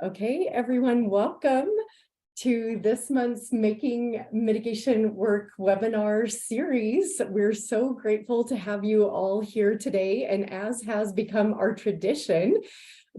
Okay, everyone, welcome to this month's Making Mitigation Work webinar series. We're so grateful to have you all here today. And as has become our tradition,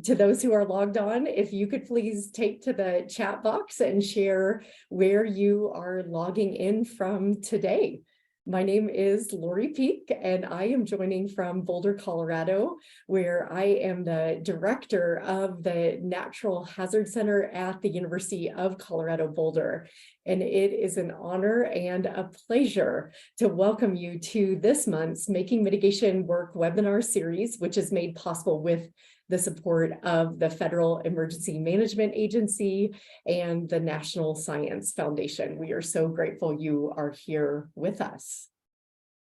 to those who are logged on, if you could please take to the chat box and share where you are logging in from today. My name is Lori Peak, and I am joining from Boulder, Colorado, where I am the director of the Natural Hazard Center at the University of Colorado Boulder. And it is an honor and a pleasure to welcome you to this month's Making Mitigation Work webinar series, which is made possible with the support of the Federal Emergency Management Agency and the National Science Foundation. We are so grateful you are here with us.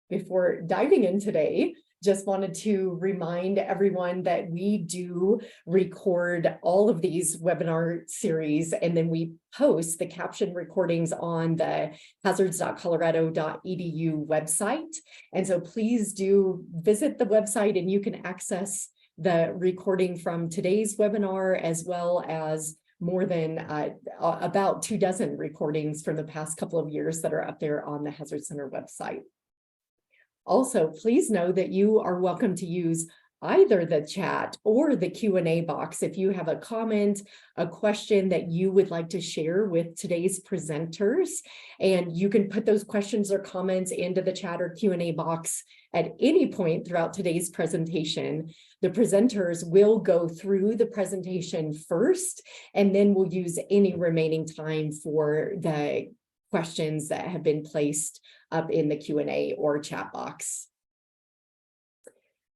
Before diving in today, just wanted to remind everyone that we do record all of these webinar series, and then we post the caption recordings on the hazards.colorado.edu website. And so please do visit the website and you can access the recording from today's webinar, as well as more than about 24 recordings from the past couple of years that are up there on the Hazard Center website. Also, please know that you are welcome to use either the chat or the Q&A box if you have a comment, a question that you would like to share with today's presenters. And you can put those questions or comments into the chat or Q&A box at any point throughout today's presentation. The presenters will go through the presentation first, and then we'll use any remaining time for the questions that have been placed up in the Q&A or chat box.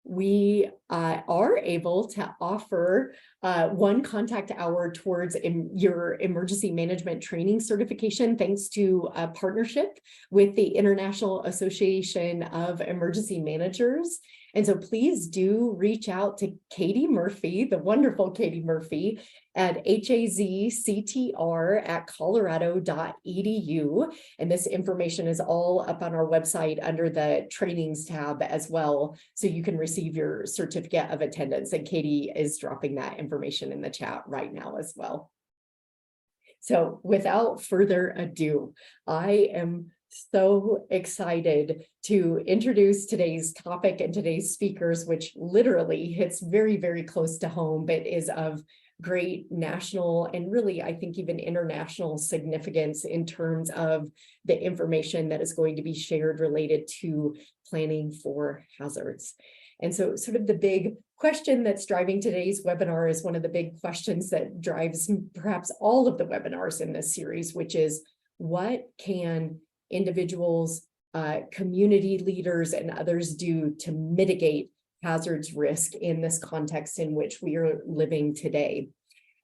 We are able to offer one contact hour towards your emergency management training certification, thanks to a partnership with the International Association of Emergency Managers. And so please do reach out to Katie Murphy, the wonderful Katie Murphy, at hazctr@colorado.edu. And this information is all up on our website under the trainings tab as well, so you can receive your certificate of attendance. And Katie is dropping that information in the chat right now as well. So without further ado, I am so excited to introduce today's topic and today's speakers, which literally hits very, very close to home, but is of great national and really, I think, even international significance in terms of the information that is going to be shared related to planning for hazards. And so sort of the big question that's driving today's webinar is one of the big questions that drives perhaps all of the webinars in this series, which is, what can individuals, community leaders, and others do to mitigate hazards risk in this context in which we are living today?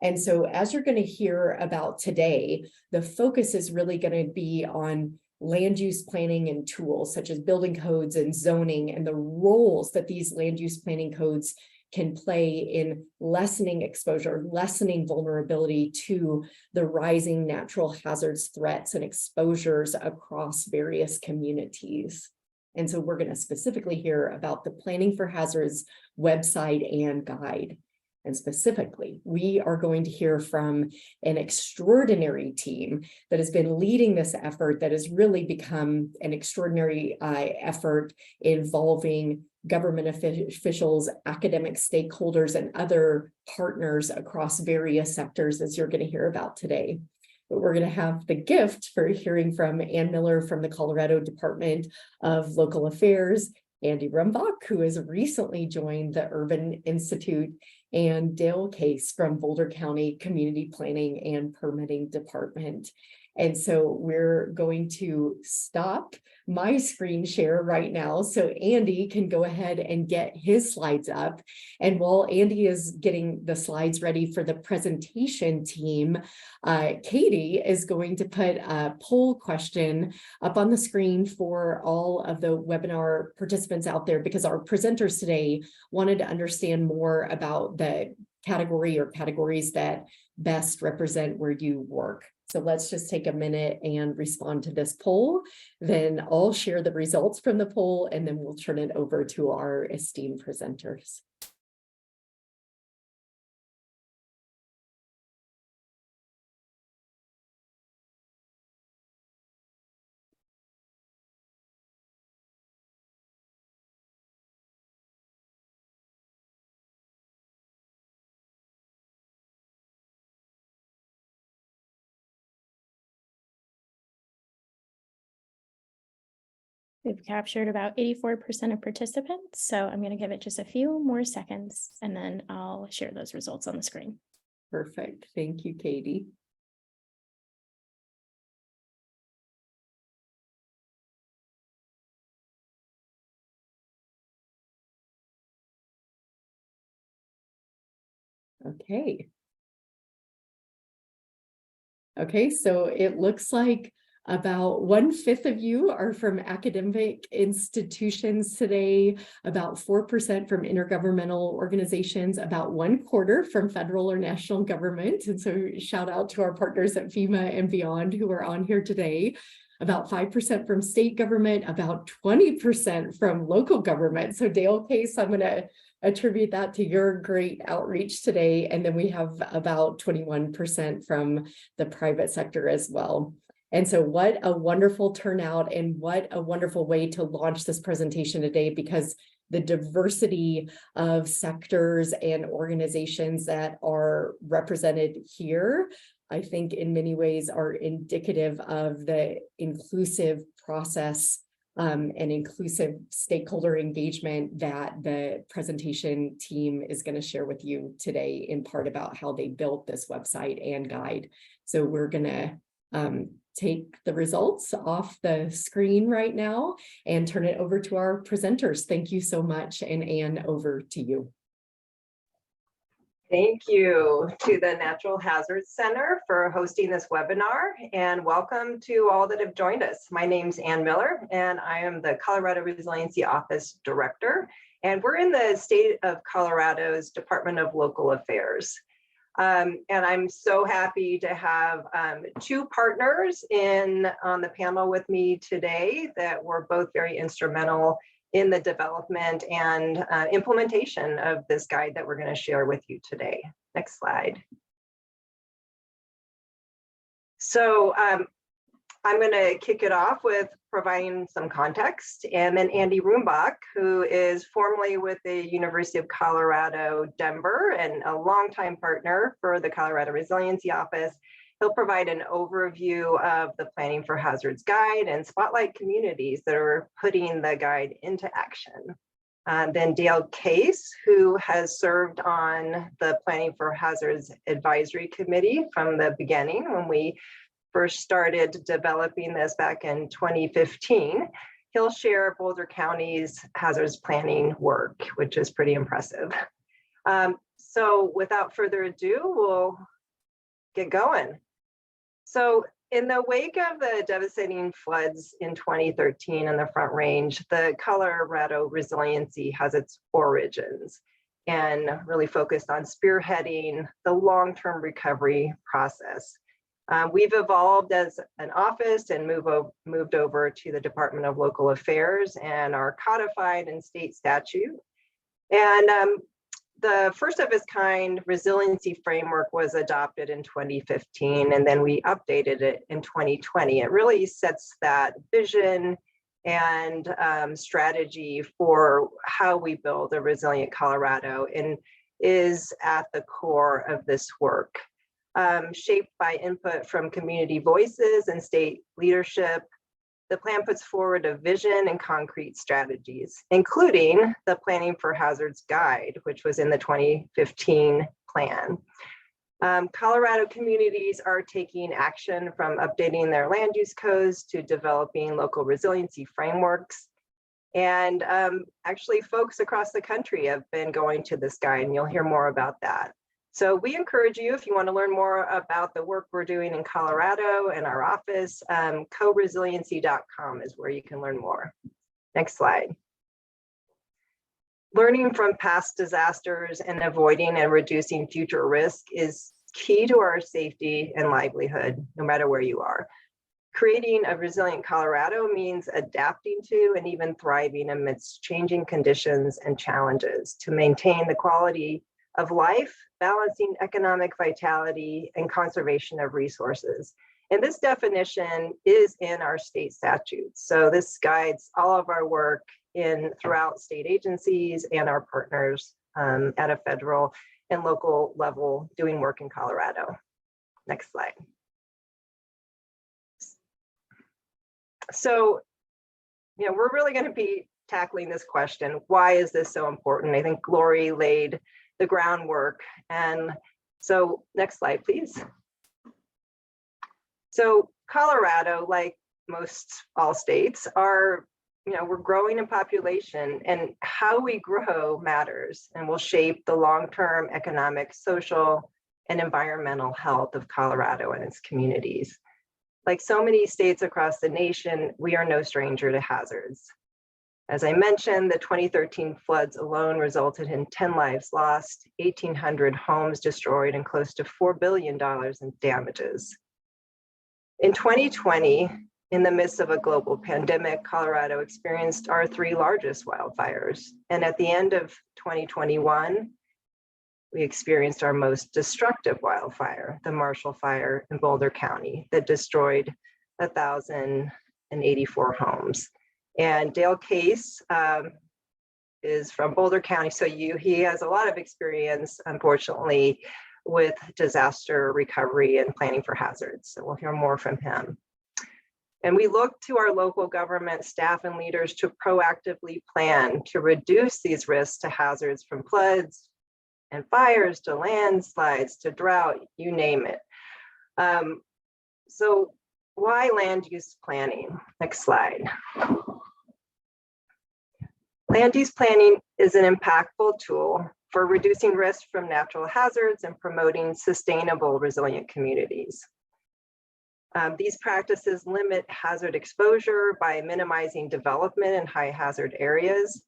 And so as you're going to hear about today, the focus is really going to be on land use planning and tools such as building codes and zoning, and the roles that these land use planning codes can play in lessening exposure, lessening vulnerability to the rising natural hazards, threats, and exposures across various communities. And so we're going to specifically hear about the Planning for Hazards website and guide. And specifically, we are going to hear from an extraordinary team that has been leading this effort that has really become an extraordinary effort involving government officials, academic stakeholders, and other partners across various sectors, as you're going to hear about today. But we're going to have the gift for hearing from Ann Miller from the Colorado Department of Local Affairs, Andy Rumbach, who has recently joined the Urban Institute, and Dale Case from Boulder County Community Planning and Permitting Department. And so we're going to stop my screen share right now so Andy can go ahead and get his slides up. And while Andy is getting the slides ready for the presentation team, Katie is going to put a poll question up on the screen for all of the webinar participants out there, because our presenters today wanted to understand more about the category or categories that best represent where you work. So let's just take a minute and respond to this poll. Then I'll share the results from the poll, and then we'll turn it over to our esteemed presenters. We've captured about 84% of participants, so I'm going to give it just a few more seconds and then I'll share those results on the screen. Perfect. Thank you, Katie. Okay. Okay, so it looks like about 1/5 of you are from academic institutions today, about 4% from intergovernmental organizations, about 1/4 from federal or national government. And so shout out to our partners at FEMA and beyond who are on here today. About 5% from state government, about 20% from local government. So Dale Case, I'm going to attribute that to your great outreach today. And then we have about 21% from the private sector as well. And so what a wonderful turnout and what a wonderful way to launch this presentation today, because the diversity of sectors and organizations that are represented here, I think in many ways are indicative of the inclusive process and inclusive stakeholder engagement that the presentation team is going to share with you today, in part about how they built this website and guide. So we're going to take the results off the screen right now and turn it over to our presenters. Thank you so much. And Anne, over to you. Thank you to the Natural Hazards Center for hosting this webinar, and welcome to all that have joined us. My name's Ann Miller, and I am the Colorado Resiliency Office Director, and we're in the state of Colorado's Department of Local Affairs. And I'm so happy to have two partners on the panel with me today that were both very instrumental in the development and implementation of this guide that we're going to share with you today. Next slide. So I'm going to kick it off with providing some context, and then Andy Rumbach, who is formerly with the University of Colorado, Denver, and a longtime partner for the Colorado Resiliency Office. He'll provide an overview of the Planning for Hazards Guide and spotlight communities that are putting the guide into action. Then Dale Case, who has served on the Planning for Hazards Advisory Committee from the beginning when we first started developing this back in 2015. He'll share Boulder County's hazards planning work, which is pretty impressive. So without further ado, we'll get going. So in the wake of the devastating floods in 2013 in the Front Range, the Colorado Resiliency has its origins and really focused on spearheading the long-term recovery process. We've evolved as an office and moved over to the Department of Local Affairs and are codified in state statute. And the first of its kind resiliency framework was adopted in 2015, and then we updated it in 2020. It really sets that vision and strategy for how we build a resilient Colorado and is at the core of this work. Shaped by input from community voices and state leadership, the plan puts forward a vision and concrete strategies, including the Planning for Hazards Guide, which was in the 2015 plan. Colorado communities are taking action from updating their land use codes to developing local resiliency frameworks. And actually, folks across the country have been going to this guide, and you'll hear more about that. So we encourage you, if you want to learn more about the work we're doing in Colorado and our office, coresiliency.com is where you can learn more. Next slide. Learning from past disasters and avoiding and reducing future risk is key to our safety and livelihood, no matter where you are. Creating a resilient Colorado means adapting to and even thriving amidst changing conditions and challenges to maintain the quality of life, balancing economic vitality and conservation of resources. And this definition is in our state statutes. So this guides all of our work throughout state agencies and our partners at a federal and local level doing work in Colorado. Next slide. So we're really going to be tackling this question. Why is this so important? I think Lori laid the groundwork. And so next slide, please. So Colorado, like most all states, are, we're growing in population, and how we grow matters and will shape the long-term economic, social, and environmental health of Colorado and its communities. Like so many states across the nation, we are no stranger to hazards. As I mentioned, the 2013 floods alone resulted in 10 lives lost, 1,800 homes destroyed, and close to $4 billion in damages. In 2020, in the midst of a global pandemic, Colorado experienced our 3 largest wildfires. And at the end of 2021, we experienced our most destructive wildfire, the Marshall Fire in Boulder County, that destroyed 1,084 homes. And Dale Case is from Boulder County, so he has a lot of experience, unfortunately, with disaster recovery and planning for hazards. So we'll hear more from him. And we look to our local government staff and leaders to proactively plan to reduce these risks to hazards, from floods and fires to landslides to drought, you name it. So why land use planning? Next slide. Land use planning is an impactful tool for reducing risk from natural hazards and promoting sustainable, resilient communities. These practices limit hazard exposure by minimizing development in high hazard areas.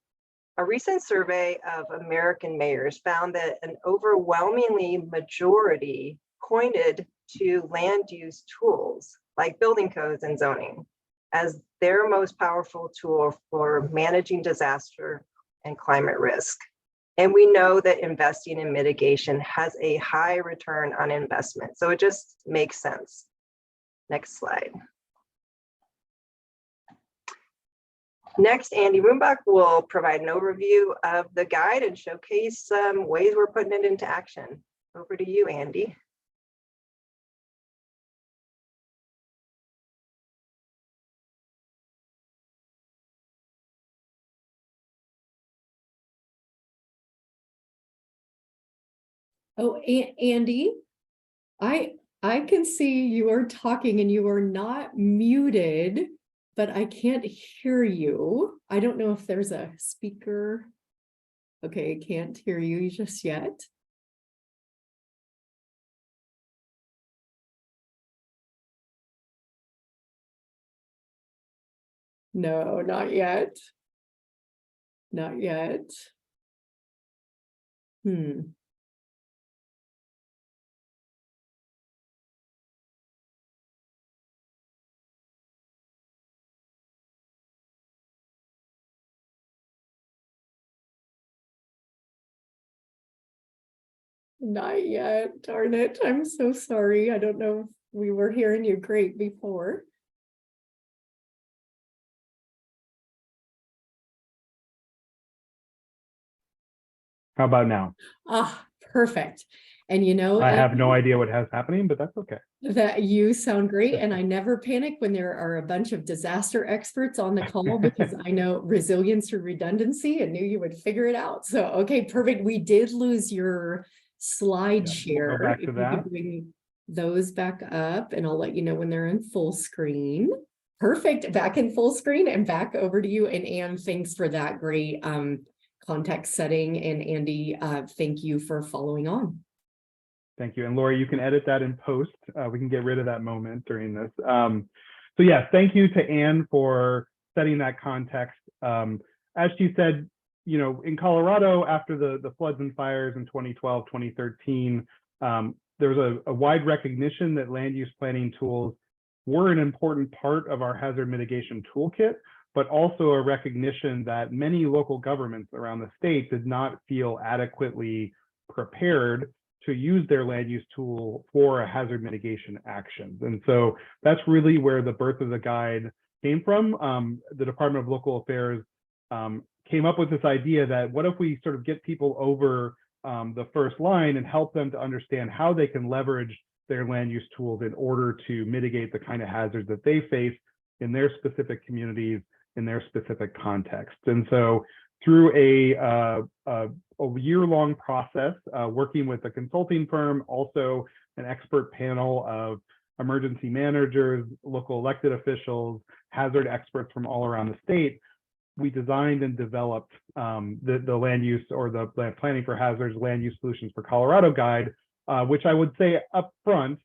A recent survey of American mayors found that an overwhelmingly majority pointed to land use tools like building codes and zoning as their most powerful tool for managing disaster and climate risk. And we know that investing in mitigation has a high return on investment. So it just makes sense. Next slide. Next, Andy Rumbach will provide an overview of the guide and showcase some ways we're putting it into action. Over to you, Andy. Oh, Andy, I can see you are talking and you are not muted, but I can't hear you. I don't know if there's a speaker. Okay, I can't hear you just yet. No, not yet. Not yet. Not yet, darn it. I'm so sorry. I don't know if we were hearing you great before. How about now? Ah, perfect. And I have no idea what has happening, but that's okay. That you sound great. And I never panic when there are a bunch of disaster experts on the call, because I know resilience through redundancy and knew you would figure it out. So, okay, perfect. We did lose your slide share. We'll go back to if that. you could bring those back up, and I'll let you know when they're in full screen. Perfect. Back in full screen and back over to you. And Anne, thanks for that great context setting. And Andy, thank you for following on. Thank you. And Lori, you can edit that in post. We can get rid of that moment during this. So yeah, thank you to Anne for setting that context. As she said, in Colorado, after the floods and fires in 2012, 2013, there was a wide recognition that land use planning tools were an important part of our hazard mitigation toolkit, but also a recognition that many local governments around the state did not feel adequately prepared to use their land use tool for a hazard mitigation action. And so that's really where the birth of the guide came from. The Department of Local Affairs came up with this idea that what if we sort of get people over the first line and help them to understand how they can leverage their land use tools in order to mitigate the kind of hazards that they face in their specific communities in their specific context. And so through a year-long process, working with a consulting firm, also an expert panel of emergency managers, local elected officials, hazard experts from all around the state, we designed and developed the land use, or the planning for hazards land use solutions for Colorado guide, which I would say up front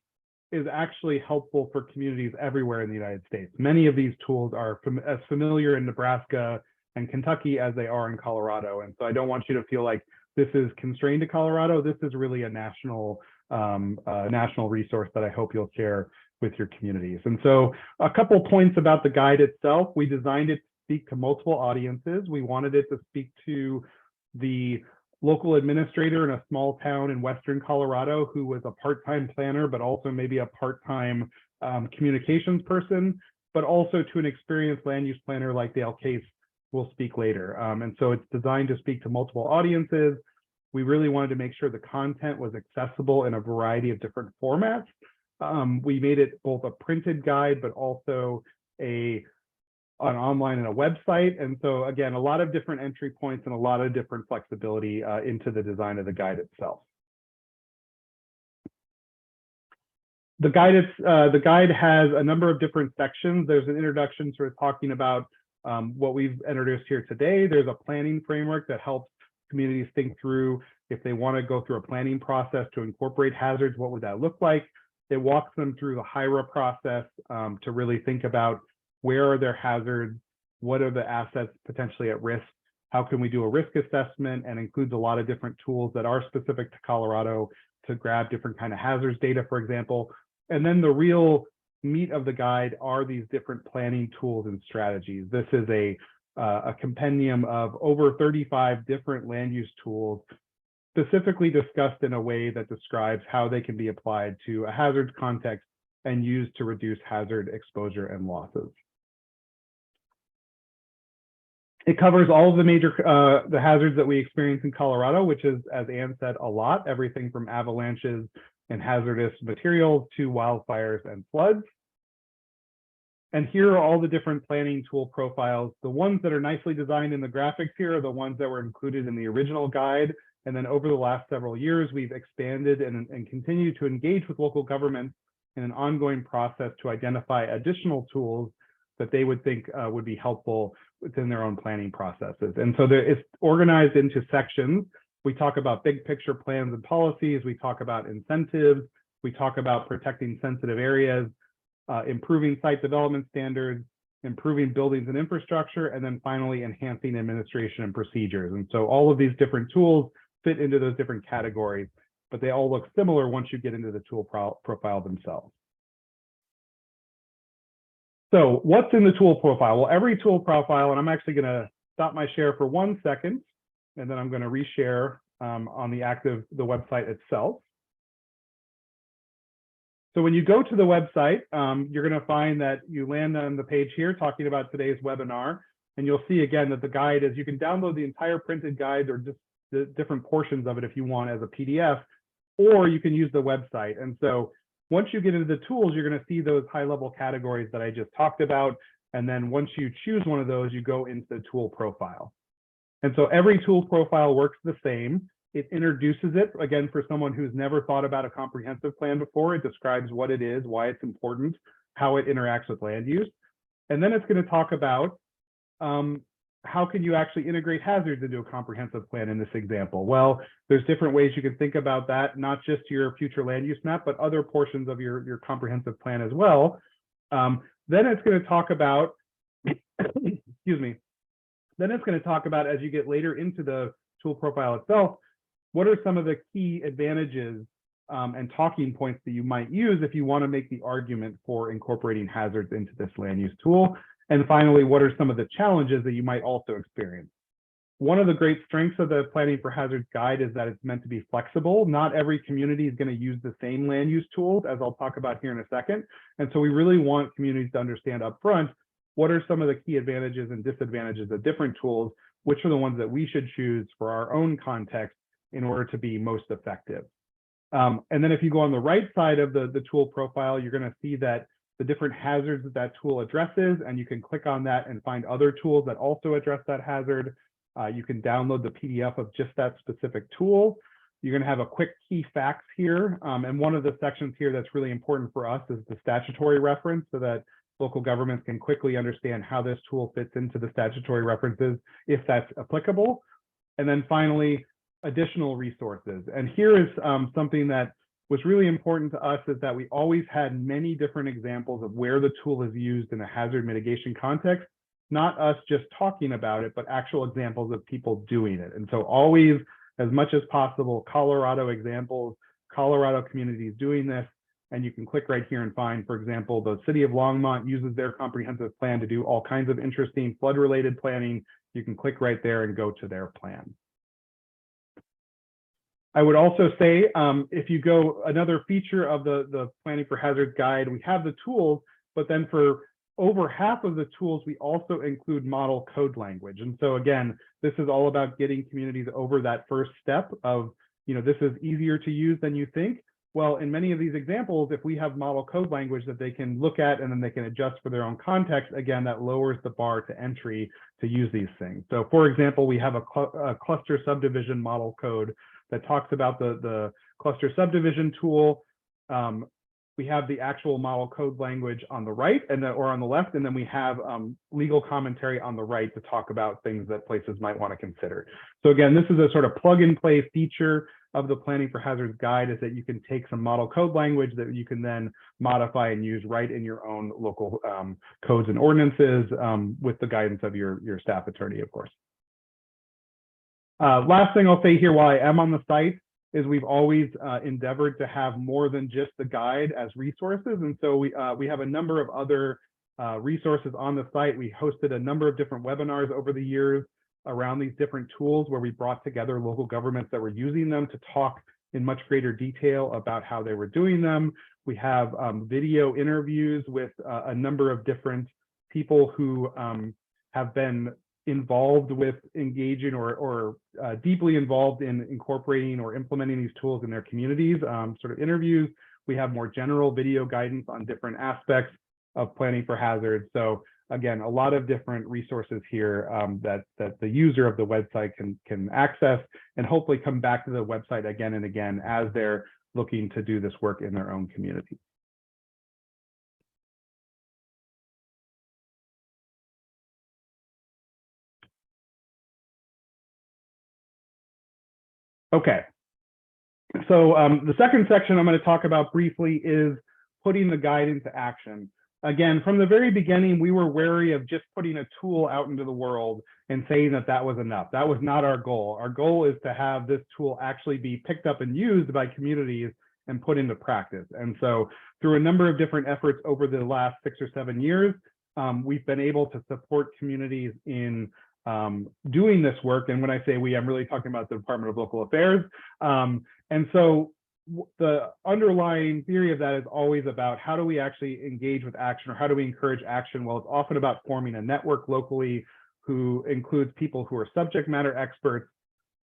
is actually helpful for communities everywhere in the United States. Many of these tools are as familiar in Nebraska and Kentucky as they are in Colorado. And so I don't want you to feel like this is constrained to Colorado. This is really a national resource that I hope you'll share with your communities. And so a couple points about the guide itself. We designed it to speak to multiple audiences. We wanted it to speak to the local administrator in a small town in Western Colorado who was a part-time planner, but also maybe a part-time communications person, but also to an experienced land use planner like Dale Case will speak later. And so it's designed to speak to multiple audiences. We really wanted to make sure the content was accessible in a variety of different formats. We made it both a printed guide, but also an online and a website. And so again, a lot of different entry points and a lot of different flexibility into the design of the guide itself. The guide has a number of different sections. There's an introduction sort of talking about what we've introduced here today. There's a planning framework that helps communities think through if they want to go through a planning process to incorporate hazards, what would that look like? It walks them through the HIRA process to really think about where are their hazards, what are the assets potentially at risk, how can we do a risk assessment, and includes a lot of different tools that are specific to Colorado to grab different kind of hazards data, for example. And then the real meat of the guide are these different planning tools and strategies. This is a compendium of over 35 different land use tools, specifically discussed in a way that describes how they can be applied to a hazards context and used to reduce hazard exposure and losses. It covers all of the major the hazards that we experience in Colorado, which is, as Anne said, a lot, everything from avalanches and hazardous materials to wildfires and floods. And here are all the different planning tool profiles. The ones that are nicely designed in the graphics here are the ones that were included in the original guide. And then over the last several years, we've expanded and continue to engage with local governments in an ongoing process to identify additional tools that they would think would be helpful within their own planning processes. And so it's organized into sections. We talk about big picture plans and policies. We talk about incentives. We talk about protecting sensitive areas, improving site development standards, improving buildings and infrastructure, and then finally enhancing administration and procedures. And so all of these different tools fit into those different categories, but they all look similar once you get into the tool profile themselves. So what's in the tool profile? Well, every tool profile, and I'm actually going to stop my share for 1 second, and then I'm going to reshare on the website itself. So when you go to the website, you're going to find that you land on the page here talking about today's webinar, and you'll see again that the guide is, you can download the entire printed guide or just the different portions of it if you want as a PDF, or you can use the website. And so once you get into the tools, you're going to see those high-level categories that I just talked about. And then once you choose one of those, you go into the tool profile. And so every tool profile works the same. It introduces it, again, for someone who's never thought about a comprehensive plan before. It describes what it is, why it's important, how it interacts with land use. And then it's going to talk about how can you actually integrate hazards into a comprehensive plan in this example? Well, there's different ways you can think about that, not just your future land use map, but other portions of your comprehensive plan as well. Then it's going to talk about, excuse me, then it's going to talk about, as you get later into the tool profile itself, what are some of the key advantages and talking points that you might use if you want to make the argument for incorporating hazards into this land use tool? And finally, what are some of the challenges that you might also experience? One of the great strengths of the Planning for Hazards Guide is that it's meant to be flexible. Not every community is going to use the same land use tools, as I'll talk about here in a second. And so we really want communities to understand upfront, what are some of the key advantages and disadvantages of different tools, which are the ones that we should choose for our own context in order to be most effective. And then if you go on the right side of the tool profile, you're going to see that the different hazards that that tool addresses, and you can click on that and find other tools that also address that hazard. You can download the PDF of just that specific tool. You're going to have a quick key facts here. And one of the sections here that's really important for us is the statutory reference, so that local governments can quickly understand how this tool fits into the statutory references, if that's applicable. And then finally, additional resources. And here is something that was really important to us, is that we always had many different examples of where the tool is used in a hazard mitigation context, not us just talking about it, but actual examples of people doing it. And so always, as much as possible, Colorado examples, Colorado communities doing this. And you can click right here and find, for example, the city of Longmont uses their comprehensive plan to do all kinds of interesting flood-related planning. You can click right there and go to their plan. I would also say, if you go, another feature of the Planning for Hazards guide, we have the tools, but then for over half of the tools, we also include model code language. And so again, this is all about getting communities over that first step of, this is easier to use than you think. Well, in many of these examples, if we have model code language that they can look at and then they can adjust for their own context, again, that lowers the bar to entry to use these things. So for example, we have a cluster subdivision model code that talks about the cluster subdivision tool. We have the actual model code language on the right or on the left, and then we have legal commentary on the right to talk about things that places might want to consider. So again, this is a sort of plug and play feature of the Planning for Hazards guide, is that you can take some model code language that you can then modify and use right in your own local codes and ordinances with the guidance of your staff attorney, of course. Last thing I'll say here while I am on the site is we've always endeavored to have more than just the guide as resources. And so we have a number of other resources on the site. We hosted a number of different webinars over the years around these different tools, where we brought together local governments that were using them to talk in much greater detail about how they were doing them. We have video interviews with a number of different people who have been involved with engaging or deeply involved in incorporating or implementing these tools in their communities, sort of interviews. We have more general video guidance on different aspects of planning for hazards. So again, a lot of different resources here that the user of the website can access, and hopefully come back to the website again and again as they're looking to do this work in their own community. Okay, so the second section I'm going to talk about briefly is putting the guide into action. Again, from the very beginning, we were wary of just putting a tool out into the world and saying that that was enough. That was not our goal. Our goal is to have this tool actually be picked up and used by communities and put into practice. And so through a number of different efforts over the last 6 or 7 years, we've been able to support communities in doing this work. And when I say we, I'm really talking about the Department of Local Affairs. And so the underlying theory of that is always about how do we actually engage with action, or how do we encourage action? Well, it's often about forming a network locally who includes people who are subject matter experts.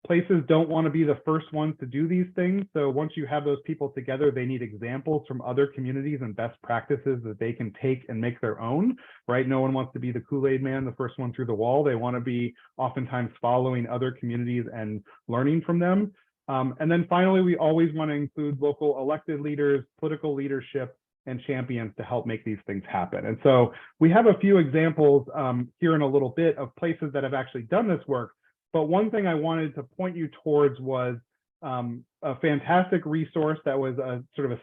Places don't want to be the first ones to do these things. So once you have those people together, they need examples from other communities and best practices that they can take and make their own, right? No one wants to be the Kool-Aid man, the first one through the wall. They want to be oftentimes following other communities and learning from them. And then finally, we always want to include local elected leaders, political leadership, and champions to help make these things happen. And so we have a few examples here in a little bit of places that have actually done this work. But one thing I wanted to point you towards was a fantastic resource that was a sort of a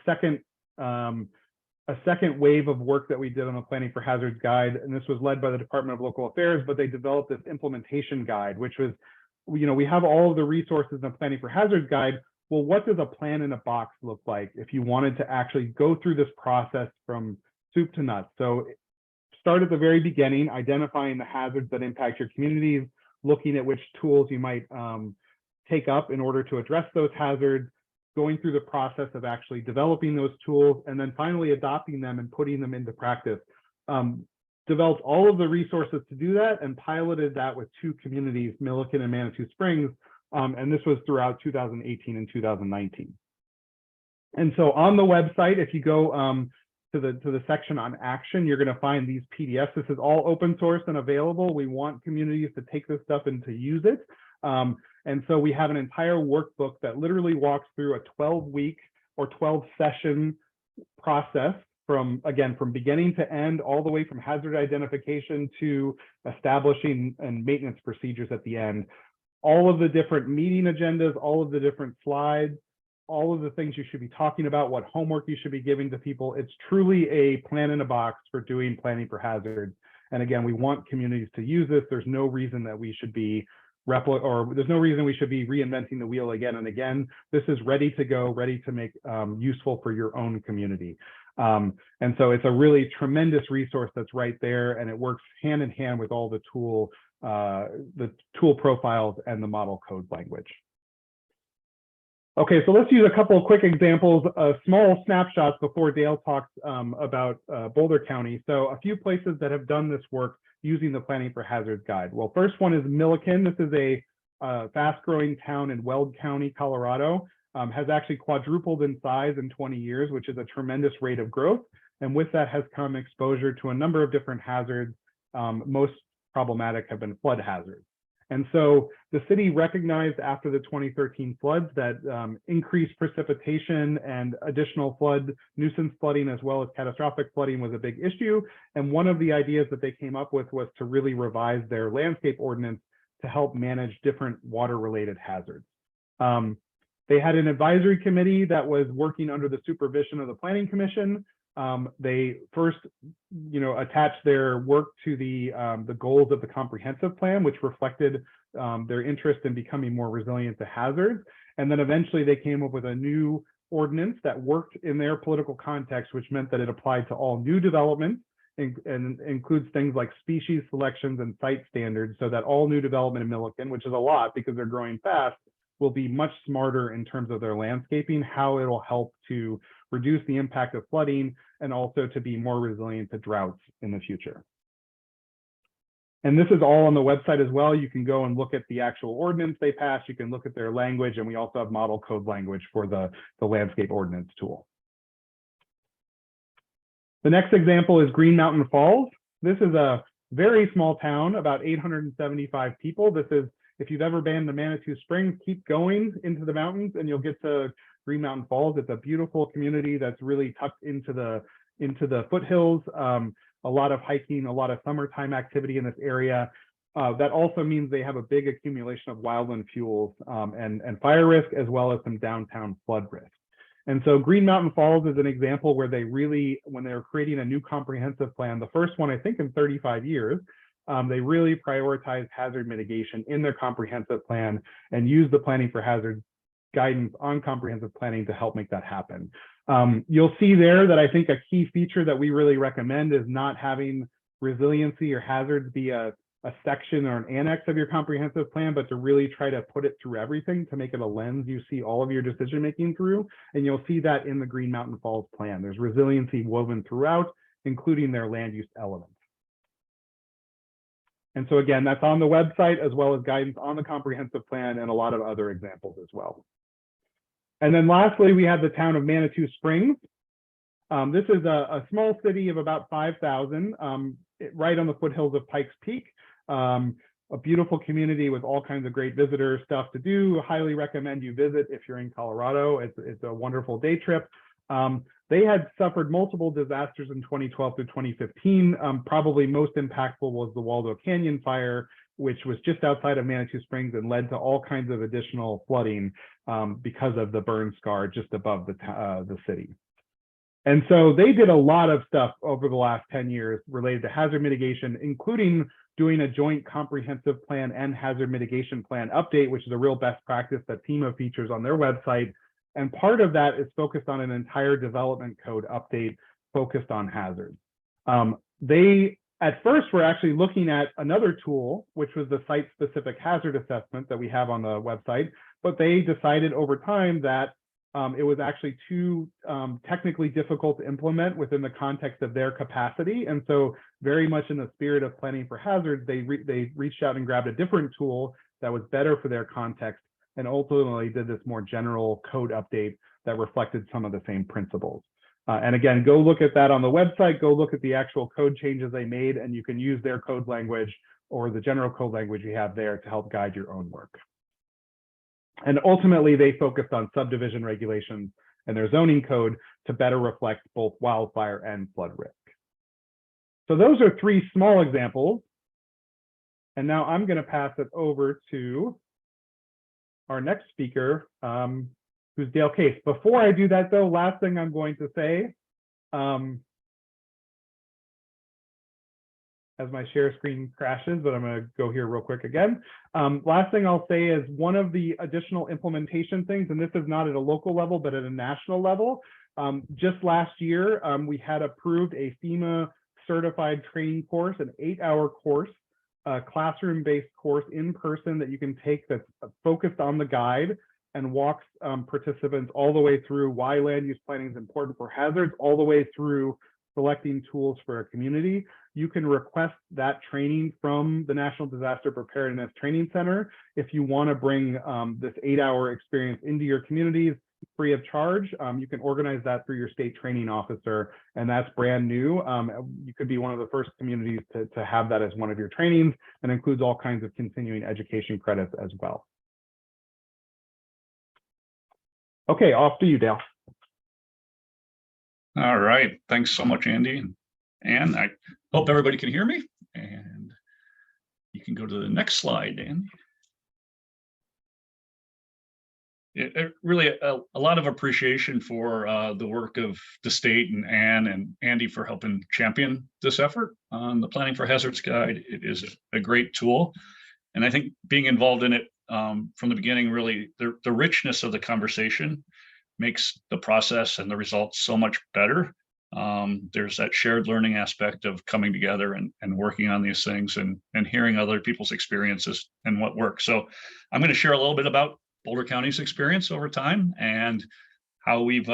second wave of work that we did on the Planning for Hazards guide. And this was led by the Department of Local Affairs, but they developed this implementation guide, which was, we have all of the resources in the Planning for Hazards guide. Well, what does a plan in a box look like if you wanted to actually go through this process from soup to nuts? So start at the very beginning, identifying the hazards that impact your communities, looking at which tools you might take up in order to address those hazards, going through the process of actually developing those tools, and then finally adopting them and putting them into practice. Developed all of the resources to do that and piloted that with 2 communities, Milliken and Manitou Springs, and this was throughout 2018 and 2019. And so on the website, if you go to the section on action, you're going to find these PDFs. This is all open source and available. We want communities to take this stuff and to use it. And so we have an entire workbook that literally walks through a 12-week or 12-session process from beginning to end, all the way from hazard identification to establishing and maintenance procedures at the end. All of the different meeting agendas, all of the different slides, all of the things you should be talking about, what homework you should be giving to people. It's truly a plan in a box for doing planning for hazards. And again, we want communities to use this. There's no reason that we should be there's no reason we should be reinventing the wheel again and again. This is ready to go, ready to make useful for your own community. And so it's a really tremendous resource that's right there, and it works hand in hand with all the tool profiles and the model code language. Okay, so let's use a couple of quick examples, small snapshots before Dale talks about Boulder County. So a few places that have done this work using the Planning for Hazards Guide. Well, first one is Milliken. This is a fast-growing town in Weld County, Colorado. Has actually quadrupled in size in 20 years, which is a tremendous rate of growth. And with that has come exposure to a number of different hazards. Most problematic have been flood hazards. And so the city recognized after the 2013 floods that increased precipitation and additional flood, nuisance flooding, as well as catastrophic flooding was a big issue. And one of the ideas that they came up with was to really revise their landscape ordinance to help manage different water-related hazards. They had an advisory committee that was working under the supervision of the Planning Commission. They first, attached their work to the goals of the comprehensive plan, which reflected their interest in becoming more resilient to hazards. And then eventually they came up with a new ordinance that worked in their political context, which meant that it applied to all new development and includes things like species selections and site standards, so that all new development in Milliken, which is a lot because they're growing fast, will be much smarter in terms of their landscaping, how it'll help to reduce the impact of flooding and also to be more resilient to droughts in the future. And this is all on the website as well. You can go and look at the actual ordinance they passed. You can look at their language, and we also have model code language for the landscape ordinance tool. The next example is Green Mountain Falls. This is a very small town, about 875 people. This is, if you've ever been to Manitou Springs, keep going into the mountains and you'll get to Green Mountain Falls. It's a beautiful community that's really tucked into the foothills. A lot of hiking, a lot of summertime activity in this area. That also means they have a big accumulation of wildland fuels and fire risk, as well as some downtown flood risk. And so Green Mountain Falls is an example where they really, when they were creating a new comprehensive plan, the first one I think in 35 years, they really prioritized hazard mitigation in their comprehensive plan and used the Planning for Hazards guidance on comprehensive planning to help make that happen. You'll see there that I think a key feature that we really recommend is not having resiliency or hazards be a section or an annex of your comprehensive plan, but to really try to put it through everything to make it a lens you see all of your decision making through. And you'll see that in the Green Mountain Falls plan. There's resiliency woven throughout, including their land use elements. And so again, that's on the website, as well as guidance on the comprehensive plan and a lot of other examples as well. And then lastly, we have the town of Manitou Springs. This is a small city of about 5,000, right on the foothills of Pikes Peak. A beautiful community with all kinds of great visitor stuff to do. Highly recommend you visit if you're in Colorado. It's a wonderful day trip. They had suffered multiple disasters in 2012 through 2015. Probably most impactful was the Waldo Canyon fire, which was just outside of Manitou Springs and led to all kinds of additional flooding because of the burn scar just above the city. And so they did a lot of stuff over the last 10 years related to hazard mitigation, including doing a joint comprehensive plan and hazard mitigation plan update, which is a real best practice that FEMA features on their website. And part of that is focused on an entire development code update focused on hazards. They, at first, were actually looking at another tool, which was the site-specific hazard assessment that we have on the website, but they decided over time that it was actually too technically difficult to implement within the context of their capacity. And so very much in the spirit of planning for hazards, they reached out and grabbed a different tool that was better for their context, and ultimately did this more general code update that reflected some of the same principles. And again, go look at that on the website, go look at the actual code changes they made, and you can use their code language or the general code language you have there to help guide your own work. And ultimately, they focused on subdivision regulations and their zoning code to better reflect both wildfire and flood risk. So those are 3 small examples. And now I'm going to pass it over to our next speaker, who's Dale Case. Before I do that, though, last thing I'm going to say, as my share screen crashes, but I'm going to go here real quick again. Last thing I'll say is one of the additional implementation things, and this is not at a local level, but at a national level. Just last year, we had approved a FEMA certified training course, an 8-hour course, classroom-based course in person that you can take that's focused on the guide and walks participants all the way through why land use planning is important for hazards, all the way through selecting tools for a community. You can request that training from the National Disaster Preparedness Training Center. If you want to bring this 8-hour experience into your communities free of charge, you can organize that through your state training officer, and that's brand new. You could be one of the first communities to have that as one of your trainings, and includes all kinds of continuing education credits as well. Okay, off to you, Dale. All right, thanks so much, Andy. And I hope everybody can hear me. And you can go to the next slide, Andy. Really a lot of appreciation for the work of the state and Anne and Andy for helping champion this effort on the Planning for Hazards Guide. It is a great tool. And I think being involved in it from the beginning, really, the richness of the conversation makes the process and the results so much better. There's that shared learning aspect of coming together and working on these things and hearing other people's experiences and what works. So I'm going to share a little bit about Boulder County's experience over time and how we've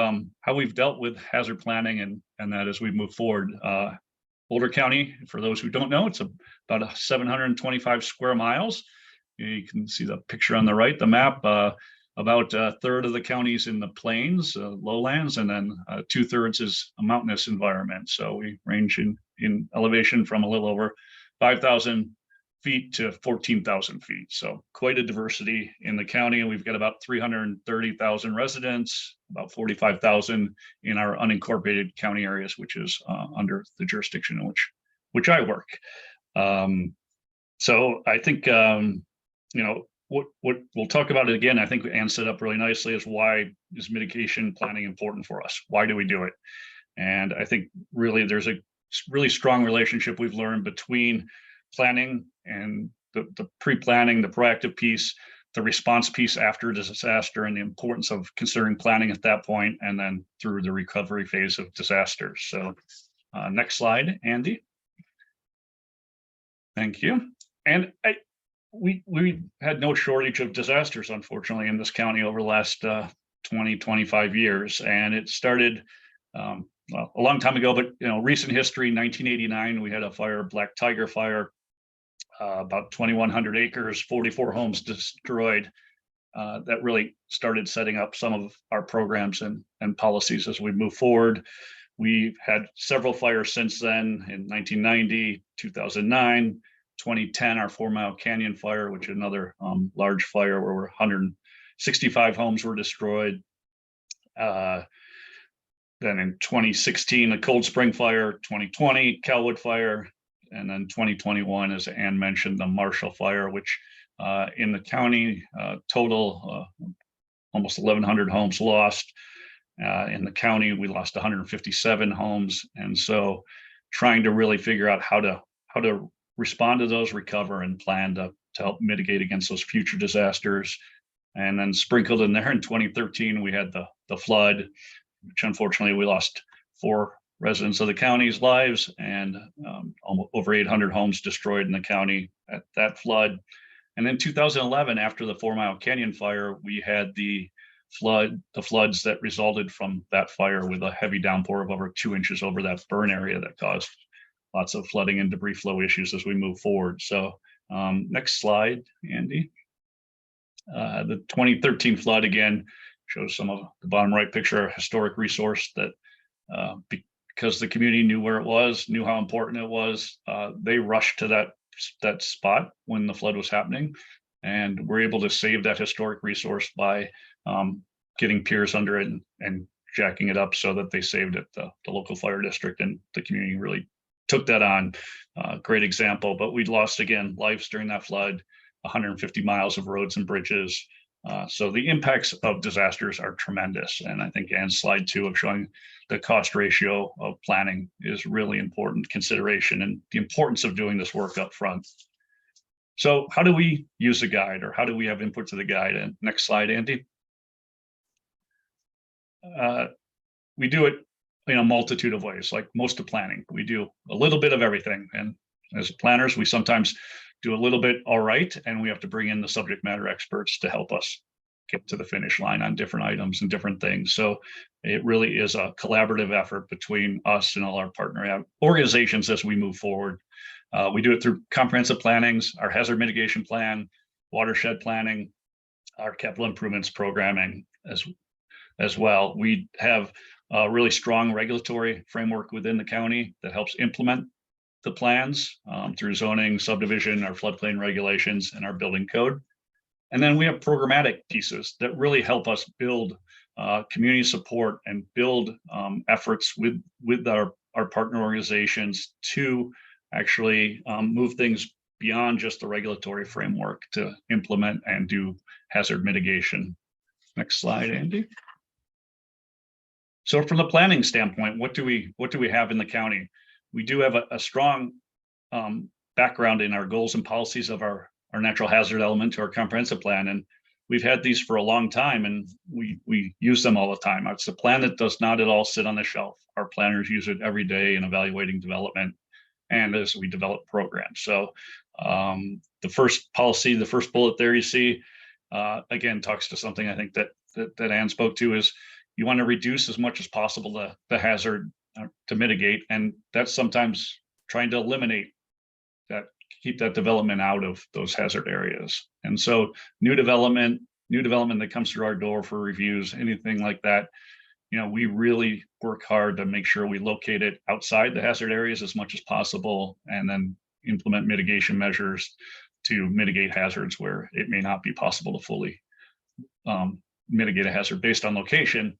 dealt with hazard planning and that as we move forward. Boulder County, for those who don't know, it's about 725 square miles. You can see the picture on the right, the map. About a third of the counties in the plains, lowlands, and then 2/3 is a mountainous environment. So we range in elevation from a little over 5,000 feet to 14,000 feet. So quite a diversity in the county. And we've got about 330,000 residents, about 45,000 in our unincorporated county areas, which is under the jurisdiction in which I work. So I think, what we'll talk about it again, I think Ann set up really nicely, is why is mitigation planning important for us? Why do we do it? And I think really there's a really strong relationship we've learned between planning and the pre-planning, the proactive piece, the response piece after a disaster, and the importance of considering planning at that point, and then through the recovery phase of disasters. So next slide, Andy. Thank you. And we had no shortage of disasters, unfortunately, in this county over the last 20, 25 years. And it started well, a long time ago, but recent history, 1989, we had a fire, Black Tiger Fire, about 2,100 acres, 44 homes destroyed. That really started setting up some of our programs and policies as we move forward. We've had several fires since then in 1990, 2009, 2010, our 4 Mile Canyon fire, which is another large fire where 165 homes were destroyed. Then in 2016, the Cold Spring Fire, 2020, Calwood Fire, and then 2021, as Ann mentioned, the Marshall Fire, which in the county, total almost 1,100 homes lost. In the county, we lost 157 homes. And so trying to really figure out how to respond to those, recover, and plan to help mitigate against those future disasters. And then sprinkled in there in 2013, we had the flood, which unfortunately we lost 4 residents of the county's lives and almost over 800 homes destroyed in the county at that flood. And then 2011, after the 4 Mile Canyon Fire, we had the floods that resulted from that fire with a heavy downpour of over 2 inches over that burn area that caused lots of flooding and debris flow issues as we move forward. So next slide, Andy. The 2013 flood again shows some of the bottom right picture, a historic resource that because the community knew where it was, knew how important it was. They rushed to that spot when the flood was happening, and were able to save that historic resource by getting piers under it and jacking it up so that they saved it. The local fire district and the community really took that on. Great example, but we lost again lives during that flood, 150 miles of roads and bridges. So the impacts of disasters are tremendous. And I think Ann's slide 2 of showing the cost ratio of planning is really important consideration, and the importance of doing this work up front. So how do we use the guide, or how do we have input to the guide? And next slide, Andy. We do it in a multitude of ways, like most of planning. We do a little bit of everything. And as planners, we sometimes do a little bit all right, and we have to bring in the subject matter experts to help us get to the finish line on different items and different things. So it really is a collaborative effort between us and all our partner organizations as we move forward. We do it through comprehensive plannings, our hazard mitigation plan, watershed planning, our capital improvements programming as well. We have a really strong regulatory framework within the county that helps implement the plans through zoning, subdivision, our floodplain regulations, and our building code. And then we have programmatic pieces that really help us build community support and build efforts with our partner organizations to actually move things beyond just the regulatory framework to implement and do hazard mitigation. Next slide, Andy. So from the planning standpoint, what do we have in the county? We do have a strong background in our goals and policies of our natural hazard element to our comprehensive plan. And we've had these for a long time, and we use them all the time. It's a plan that does not at all sit on the shelf. Our planners use it every day in evaluating development and as we develop programs. So the first policy, the first bullet there you see, again, talks to something I think that Ann spoke to, is you want to reduce as much as possible the hazard to mitigate. And that's sometimes trying to eliminate that, keep that development out of those hazard areas. And so new development that comes through our door for reviews, anything like that, we really work hard to make sure we locate it outside the hazard areas as much as possible, and then implement mitigation measures to mitigate hazards where it may not be possible to fully mitigate a hazard based on location.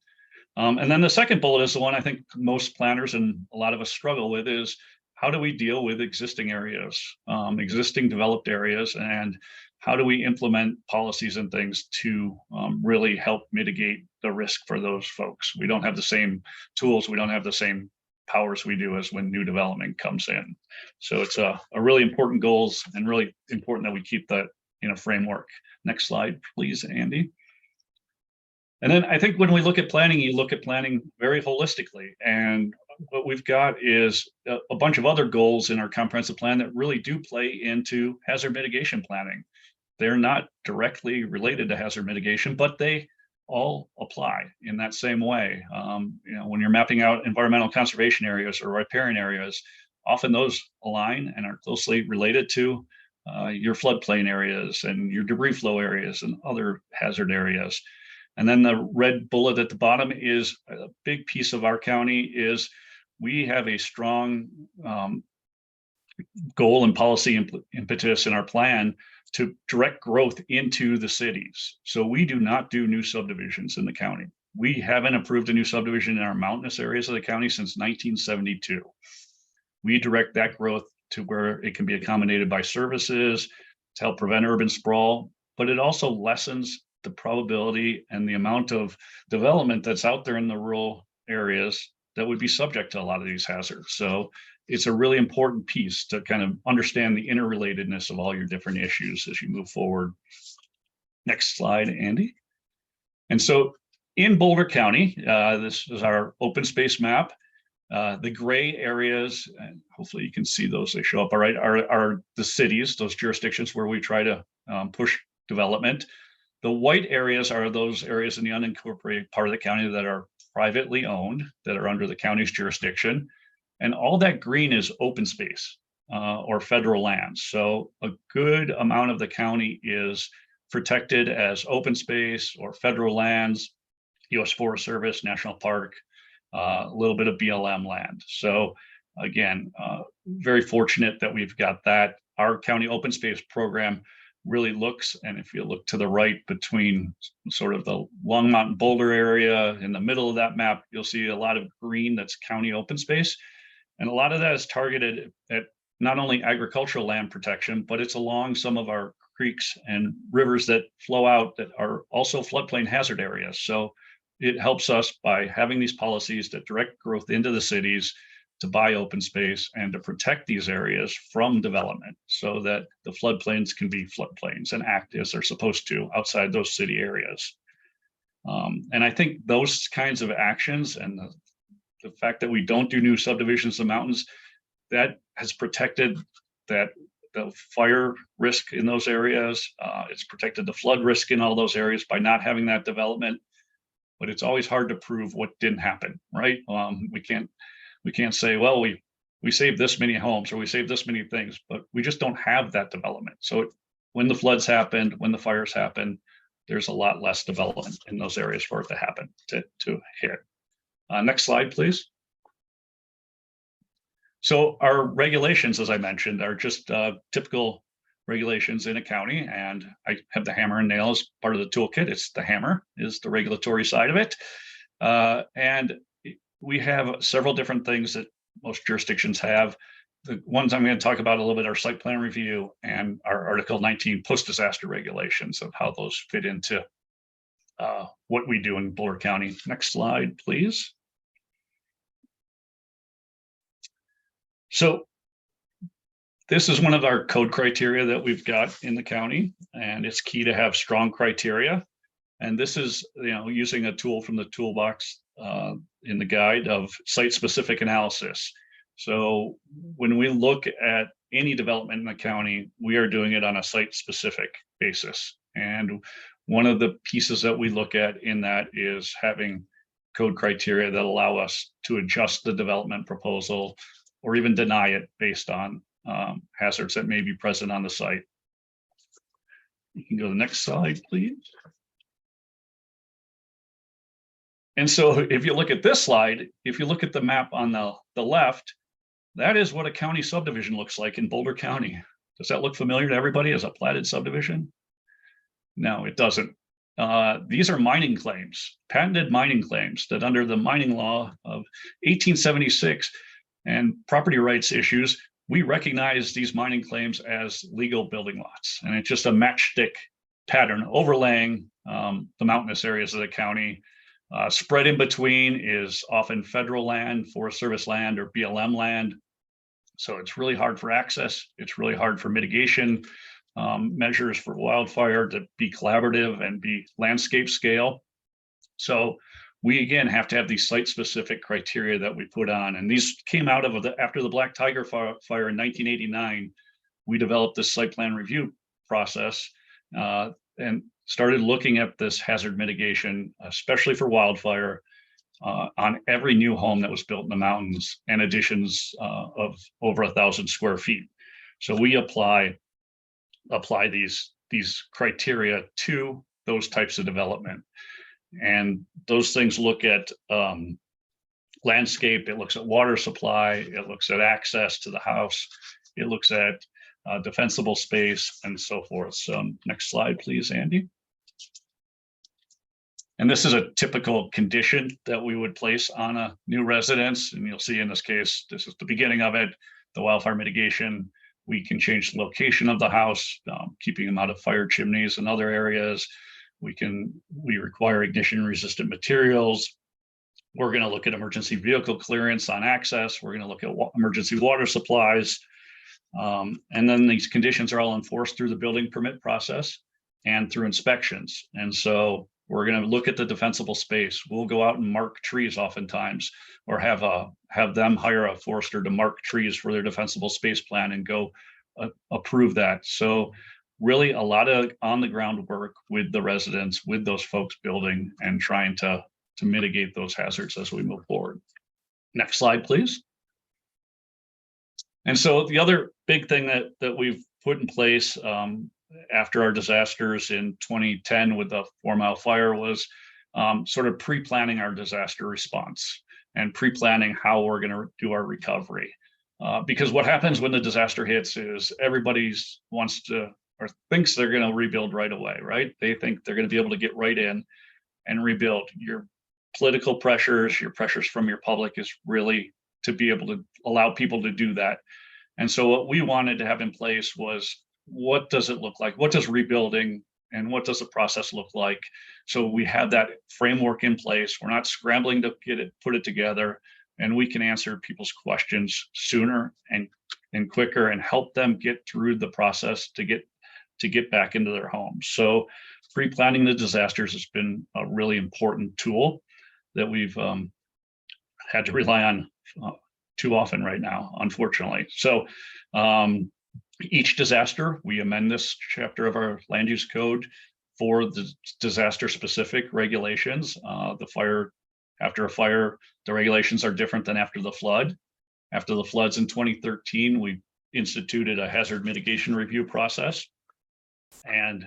And then the second bullet is the one I think most planners and a lot of us struggle with, is how do we deal with existing areas, existing developed areas, and how do we implement policies and things to really help mitigate the risk for those folks? We don't have the same tools, we don't have the same powers we do as when new development comes in. So it's a really important goals, and really important that we keep that in a framework. Next slide, please, Andy. And then I think when we look at planning, you look at planning very holistically. And what we've got is a bunch of other goals in our comprehensive plan that really do play into hazard mitigation planning. They're not directly related to hazard mitigation, but they all apply in that same way. When you're mapping out environmental conservation areas or riparian areas, often those align and are closely related to your floodplain areas and your debris flow areas and other hazard areas. And then the red bullet at the bottom is a big piece of our county is we have a strong goal and policy impetus in our plan to direct growth into the cities. So we do not do new subdivisions in the county. We haven't approved a new subdivision in our mountainous areas of the county since 1972. We direct that growth to where it can be accommodated by services to help prevent urban sprawl, but it also lessens the probability and the amount of development that's out there in the rural areas that would be subject to a lot of these hazards. So it's a really important piece to kind of understand the interrelatedness of all your different issues as you move forward. Next slide, Andy. And so in Boulder County, this is our open space map. The gray areas, and hopefully you can see those, they show up all right, are the cities, those jurisdictions where we try to push development. The white areas are those areas in the unincorporated part of the county that are privately owned, that are under the county's jurisdiction. And all that green is open space or federal lands. So a good amount of the county is protected as open space or federal lands, U.S. Forest Service, National Park, a little bit of BLM land. So again, very fortunate that we've got that. Our county open space program really looks, and if you look to the right between sort of the Longmont and Boulder area, in the middle of that map, you'll see a lot of green that's county open space. And a lot of that is targeted at not only agricultural land protection, but it's along some of our creeks and rivers that flow out that are also floodplain hazard areas. So it helps us by having these policies that direct growth into the cities to buy open space and to protect these areas from development so that the floodplains can be floodplains and act as they're supposed to outside those city areas. And I think those kinds of actions and the fact that we don't do new subdivisions in the mountains, that has protected that the fire risk in those areas. It's protected the flood risk in all those areas by not having that development. But it's always hard to prove what didn't happen, right? We can't say, well, we saved this many homes or we saved this many things, but we just don't have that development. So when the floods happened, when the fires happen, there's a lot less development in those areas for it to happen, to hit. Next slide, please. So our regulations, as I mentioned, are just typical regulations in a county, and I have the hammer and nail as part of the toolkit. It's the hammer is the regulatory side of it. And we have several different things that most jurisdictions have. The ones I'm going to talk about a little bit are site plan review and our Article 19 post-disaster regulations of how those fit into what we do in Boulder County. Next slide, please. So this is one of our code criteria that we've got in the county, and it's key to have strong criteria. And this is, using a tool from the toolbox in the guide of site-specific analysis. So when we look at any development in the county, we are doing it on a site-specific basis. And one of the pieces that we look at in that is having code criteria that allow us to adjust the development proposal or even deny it based on hazards that may be present on the site. You can go to the next slide, please. And so if you look at this slide, if you look at the map on the left, that is what a county subdivision looks like in Boulder County. Does that look familiar to everybody as a platted subdivision? No, it doesn't. These are mining claims, patented mining claims that under the mining law of 1876 and property rights issues, we recognize these mining claims as legal building lots. And it's just a matchstick pattern overlaying the mountainous areas of the county. Spread in between is often federal land, Forest Service land, or BLM land. So it's really hard for access. It's really hard for mitigation measures for wildfire to be collaborative and be landscape scale. So we, again, have to have these site-specific criteria that we put on. And these came out of after the Black Tiger fire in 1989. We developed this site plan review process and started looking at this hazard mitigation, especially for wildfire, on every new home that was built in the mountains and additions of over 1,000 square feet. So we apply these criteria to those types of development. And those things look at landscape, it looks at water supply, it looks at access to the house, it looks at defensible space and so forth. So next slide, please, Andy. And this is a typical condition that we would place on a new residence. And you'll see in this case, this is the beginning of it, the wildfire mitigation. We can change the location of the house, keeping them out of fire chimneys and other areas. We require ignition resistant materials. We're going to look at emergency vehicle clearance on access. We're going to look at emergency water supplies. And then these conditions are all enforced through the building permit process and through inspections. And so we're going to look at the defensible space. We'll go out and mark trees oftentimes, or have them hire a forester to mark trees for their defensible space plan and go approve that. So really a lot of on the ground work with the residents, with those folks building and trying to mitigate those hazards as we move forward. Next slide, please. And so the other big thing that we've put in place after our disasters in 2010 with the 4 Mile fire was sort of pre-planning our disaster response. and pre-planning how we're going to do our recovery. Because what happens when the disaster hits is everybody's wants to or thinks they're going to rebuild right away, right? They think they're going to be able to get right in and rebuild. Your political pressures, your pressures from your public is really to be able to allow people to do that. And so what we wanted to have in place was, what does it look like? What does rebuilding and what does the process look like? So we have that framework in place. We're not scrambling to get it, put it together, and we can answer people's questions sooner and quicker and help them get through the process to get back into their homes. So pre-planning the disasters has been a really important tool that we've had to rely on too often right now, unfortunately. So each disaster, we amend this chapter of our land use code for the disaster specific regulations. After a fire, the regulations are different than after the flood. After the floods in 2013, we instituted a hazard mitigation review process. And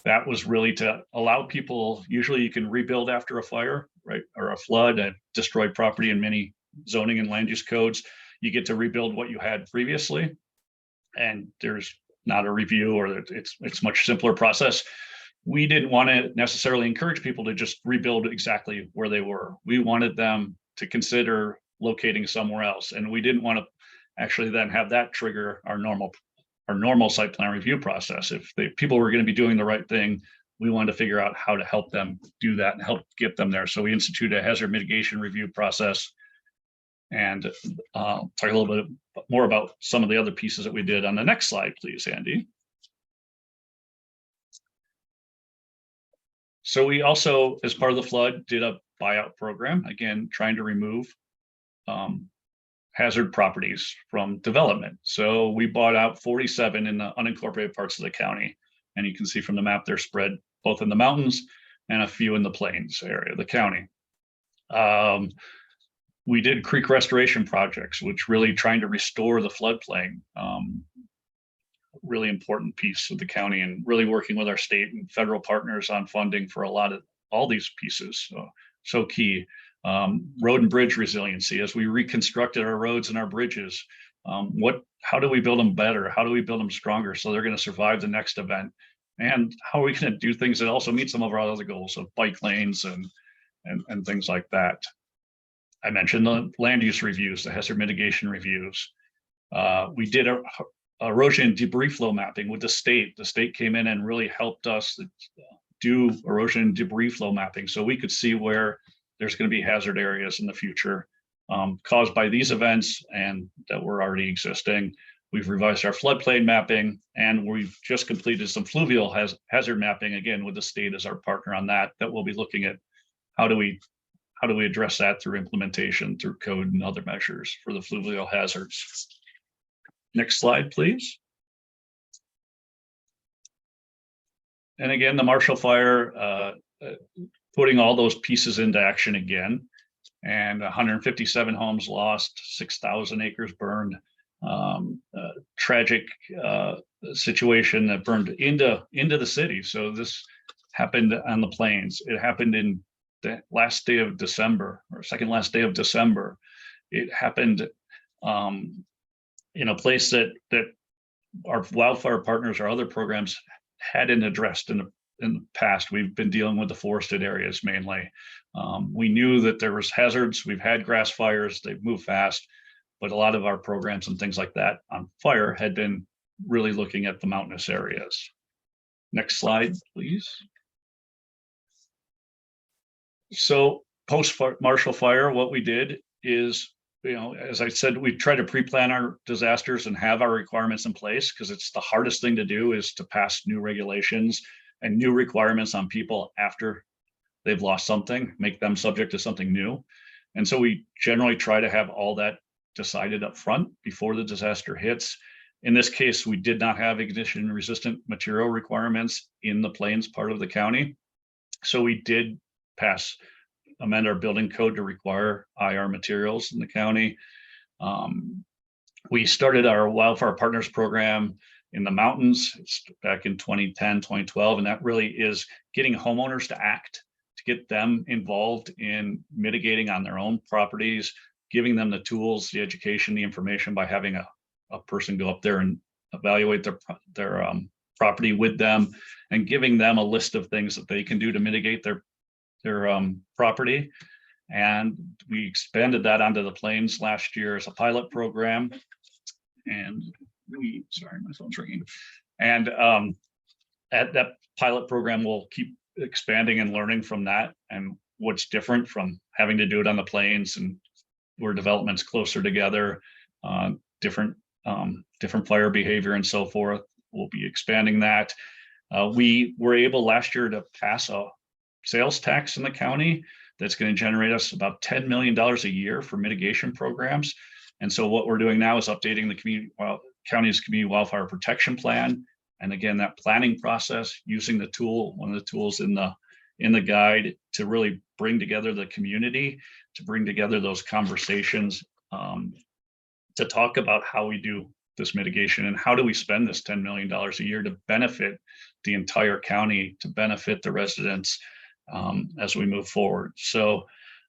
that was really to allow people, usually you can rebuild after a fire, right? Or a flood, a destroyed property in many zoning and land use codes. You get to rebuild what you had previously. And there's not a review, or it's much simpler process. We didn't want to necessarily encourage people to just rebuild exactly where they were. We wanted them to consider locating somewhere else. And we didn't want to actually then have that trigger our normal site plan review process. If people were going to be doing the right thing, we wanted to figure out how to help them do that and help get them there. So we instituted a hazard mitigation review process, and talk a little bit more about some of the other pieces that we did on the next slide, please, Andy. So we also, as part of the flood, did a buyout program, again, trying to remove hazard properties from development. So we bought out 47 in the unincorporated parts of the county. And you can see from the map, they're spread both in the mountains and a few in the plains area of the county. We did creek restoration projects, which really trying to restore the floodplain. Really important piece of the county, and really working with our state and federal partners on funding for all these pieces. So key. Road and bridge resiliency, as we reconstructed our roads and our bridges. How do we build them better? How do we build them stronger so they're going to survive the next event? And how are we going to do things that also meet some of our other goals of bike lanes and things like that? I mentioned the land use reviews, the hazard mitigation reviews. We did a erosion and debris flow mapping with the state. The state came in and really helped us do erosion and debris flow mapping so we could see where there's going to be hazard areas in the future caused by these events and that were already existing. We've revised our floodplain mapping, and we've just completed some fluvial hazard mapping, again, with the state as our partner on that we'll be looking at how do we address that through implementation, through code and other measures for the fluvial hazards. Next slide, please. And again, the Marshall Fire, putting all those pieces into action again, and 157 homes lost, 6,000 acres burned. Tragic situation that burned into the city. So this happened on the plains. It happened in the last day of December, or second last day of December. It happened in a place that our wildfire partners or other programs hadn't addressed in the past. We've been dealing with the forested areas mainly. We knew that there was hazards. We've had grass fires, they've moved fast, but a lot of our programs and things like that on fire had been really looking at the mountainous areas. Next slide, please. So post Marshall Fire, what we did is, as I said, we try to pre-plan our disasters and have our requirements in place, because it's the hardest thing to do is to pass new regulations and new requirements on people after they've lost something, make them subject to something new. And so we generally try to have all that decided up front before the disaster hits. In this case, we did not have ignition resistant material requirements in the plains part of the county. So we did amend our building code to require IR materials in the county. We started our Wildfire Partners program in the mountains back in 2010, 2012, and that really is getting homeowners to act, to get them involved in mitigating on their own properties, giving them the tools, the education, the information by having a person go up there and evaluate their property with them, and giving them a list of things that they can do to mitigate their property. And we expanded that onto the Plains last year as a pilot program. And sorry, my phone's ringing. And at that pilot program, we'll keep expanding and learning from that and what's different from having to do it on the Plains and where development's closer together, different fire behavior and so forth. We'll be expanding that. We were able last year to pass a sales tax in the county that's going to generate us about $10 million a year for mitigation programs. And so what we're doing now is updating the county's community wildfire protection plan. And again, that planning process, using the tool, one of the tools in the guide, to really bring together the community, to bring together those conversations, to talk about how we do this mitigation and how do we spend this $10 million a year to benefit the entire county, to benefit the residents as we move forward. So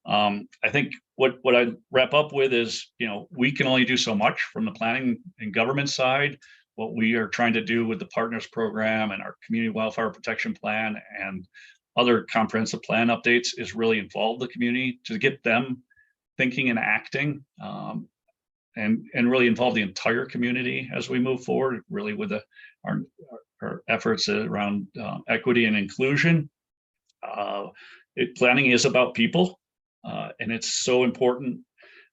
I think what I wrap up with is, we can only do so much from the planning and government side. What we are trying to do with the Partners Program and our Community Wildfire Protection Plan and other comprehensive plan updates is really involve the community to get them thinking and acting, and really involve the entire community as we move forward, really with our efforts around equity and inclusion. Planning is about people, and it's so important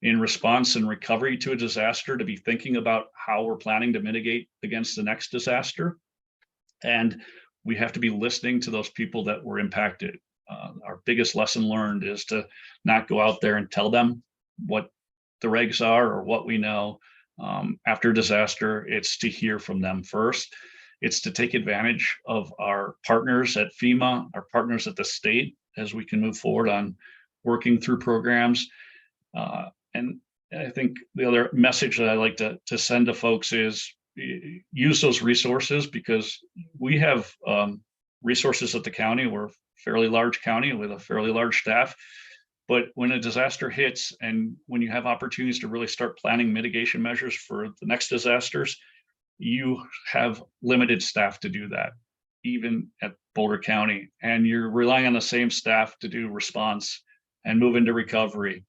in response and recovery to a disaster to be thinking about how we're planning to mitigate against the next disaster. And we have to be listening to those people that were impacted. Our biggest lesson learned is to not go out there and tell them what the regs are or what we know. After disaster, it's to hear from them first. It's to take advantage of our partners at FEMA, our partners at the state, as we can move forward on working through programs. And I think the other message that I like to send to folks is use those resources, because we have resources at the county. We're a fairly large county with a fairly large staff. But when a disaster hits and when you have opportunities to really start planning mitigation measures for the next disasters, you have limited staff to do that, even at Boulder County. And you're relying on the same staff to do response and move into recovery.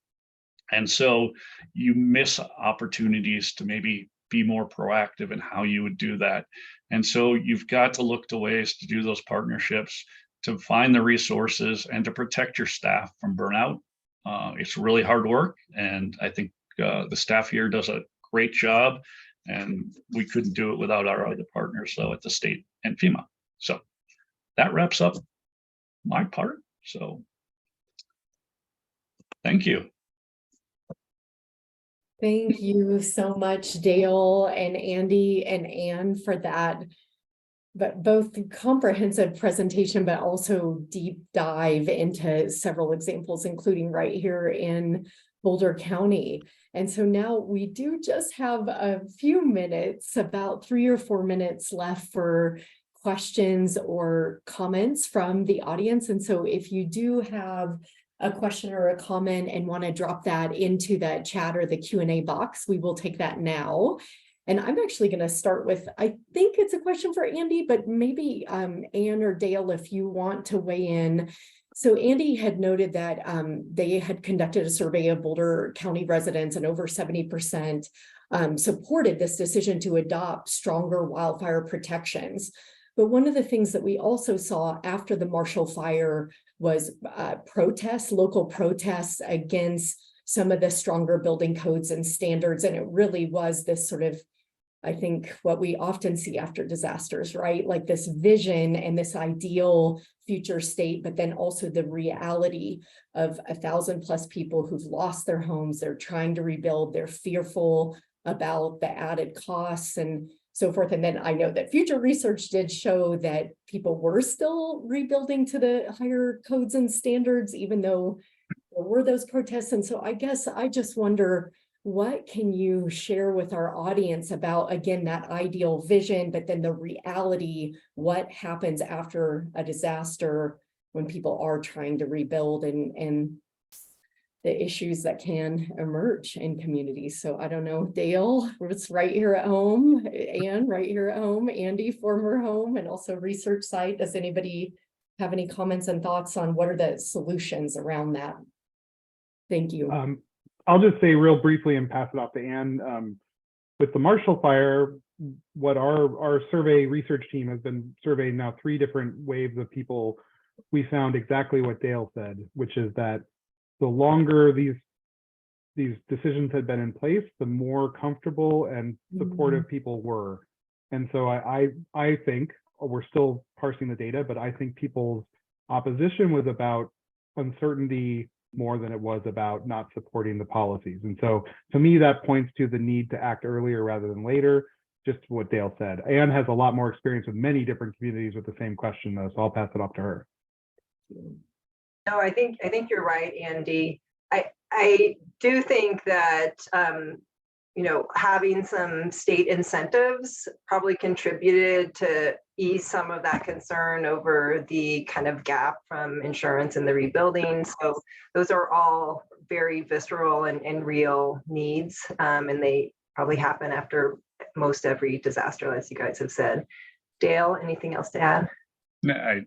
And so you miss opportunities to maybe be more proactive in how you would do that. And so you've got to look to ways to do those partnerships, to find the resources and to protect your staff from burnout. It's really hard work. And I think the staff here does a great job, and we couldn't do it without our other partners, though, at the state and FEMA. So that wraps up my part. So thank you. Thank you so much, Dale and Andy and Anne, for that, but both comprehensive presentation, but also deep dive into several examples, including right here in Boulder County. And so now we do just have a few minutes, about 3 or 4 minutes left for questions or comments from the audience. And so if you do have a question or a comment and want to drop that into the chat or the Q&A box, we will take that now. And I'm actually going to start with, I think it's a question for Andy, but maybe Anne or Dale, if you want to weigh in. So Andy had noted that they had conducted a survey of Boulder County residents, and over 70% supported this decision to adopt stronger wildfire protections. But one of the things that we also saw after the Marshall Fire was local protests against some of the stronger building codes and standards. And it really was this sort of, I think, what we often see after disasters, right? Like this vision and this ideal future state, but then also the reality of 1,000+ people who've lost their homes. They're trying to rebuild. They're fearful about the added costs and so forth. And then I know that future research did show that people were still rebuilding to the higher codes and standards, even though there were those protests. And so I guess I just wonder, what can you share with our audience about, again, that ideal vision, but then the reality, what happens after a disaster when people are trying to rebuild and the issues that can emerge in communities. So I don't know, Dale, it's right here at home, Anne, right here at home, Andy, former home, and also research site. Does anybody have any comments and thoughts on what are the solutions around that? Thank you. I'll just say real briefly and pass it off to Anne. With the Marshall Fire, what our survey research team has been surveying now 3 different waves of people. We found exactly what Dale said, which is that the longer these decisions had been in place, the more comfortable and supportive people were. And so I think we're still parsing the data, but I think people's opposition was about uncertainty more than it was about not supporting the policies. And so to me, that points to the need to act earlier rather than later, just what Dale said. Anne has a lot more experience with many different communities with the same question though, so I'll pass it off to her. No, I think you're right, Andy. I do think that having some state incentives probably contributed to ease some of that concern over the kind of gap from insurance and the rebuilding. So those are all very visceral and real needs, and they probably happen after most every disaster, as you guys have said. Dale, anything else to add? No, I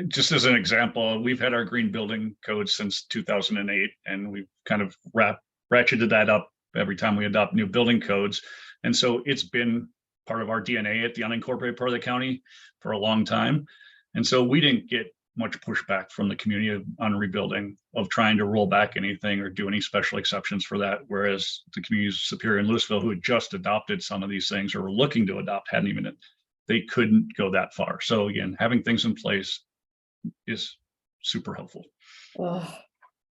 just as an example, we've had our green building code since 2008, and we've kind of ratcheted that up every time we adopt new building codes. And so it's been part of our DNA at the unincorporated part of the county for a long time. And so we didn't get much pushback from the community on rebuilding of trying to roll back anything or do any special exceptions for that. Whereas the communities of Superior and Louisville, who had just adopted some of these things or were looking to adopt, hadn't even, they couldn't go that far. So again, having things in place is super helpful.